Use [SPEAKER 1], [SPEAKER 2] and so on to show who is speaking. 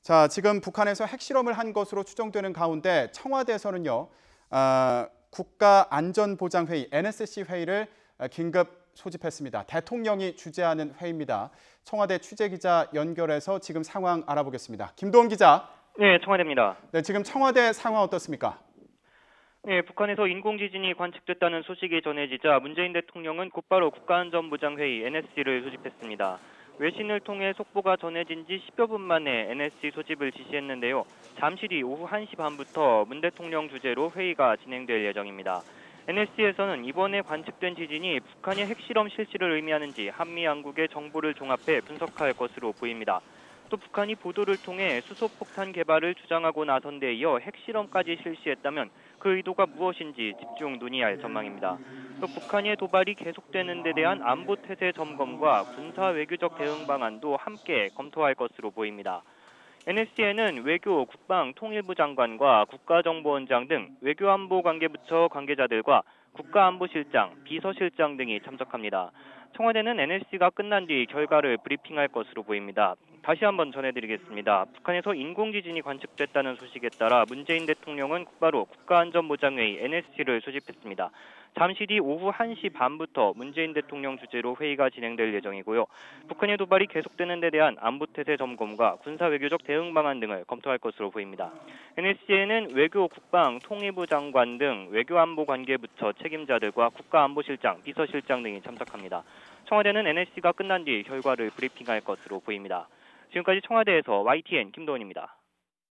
[SPEAKER 1] 자, 지금 북한에서 핵실험을 한 것으로 추정되는 가운데 청와대에서는요, 국가안전보장회의 NSC 회의를 긴급 소집했습니다. 대통령이 주재하는 회의입니다. 청와대 취재기자 연결해서 지금 상황 알아보겠습니다. 김도원 기자.
[SPEAKER 2] 네, 청와대입니다.
[SPEAKER 1] 네, 지금 청와대 상황 어떻습니까?
[SPEAKER 2] 네, 북한에서 인공지진이 관측됐다는 소식이 전해지자 문재인 대통령은 곧바로 국가안전보장회의 NSC를 소집했습니다. 외신을 통해 속보가 전해진 지 10여 분 만에 NSC 소집을 지시했는데요. 잠시 뒤 오후 1시 반부터 문 대통령 주재로 회의가 진행될 예정입니다. NSC에서는 이번에 관측된 지진이 북한의 핵실험 실시를 의미하는지 한미 양국의 정보를 종합해 분석할 것으로 보입니다. 또 북한이 보도를 통해 수소폭탄 개발을 주장하고 나선 데 이어 핵실험까지 실시했다면 그 의도가 무엇인지 집중 논의할 전망입니다. 또 북한의 도발이 계속되는 데 대한 안보 태세 점검과 군사 외교적 대응 방안도 함께 검토할 것으로 보입니다. NSC에는 외교, 국방, 통일부 장관과 국가정보원장 등 외교안보관계부처 관계자들과 국가안보실장, 비서실장 등이 참석합니다. 청와대는 NSC가 끝난 뒤 결과를 브리핑할 것으로 보입니다. 다시 한번 전해드리겠습니다. 북한에서 인공지진이 관측됐다는 소식에 따라 문재인 대통령은 곧바로 국가안전보장회의 NSC를 소집했습니다. 잠시 뒤 오후 1시 반부터 문재인 대통령 주재로 회의가 진행될 예정이고요. 북한의 도발이 계속되는 데 대한 안보태세 점검과 군사 외교적 대응 방안 등을 검토할 것으로 보입니다. NSC에는 외교, 국방, 통일부 장관 등 외교안보관계부처 책임자들과 국가안보실장, 비서실장 등이 참석합니다. 청와대는 NSC가 끝난 뒤 결과를 브리핑할 것으로 보입니다. 지금까지 청와대에서 YTN 김도원입니다.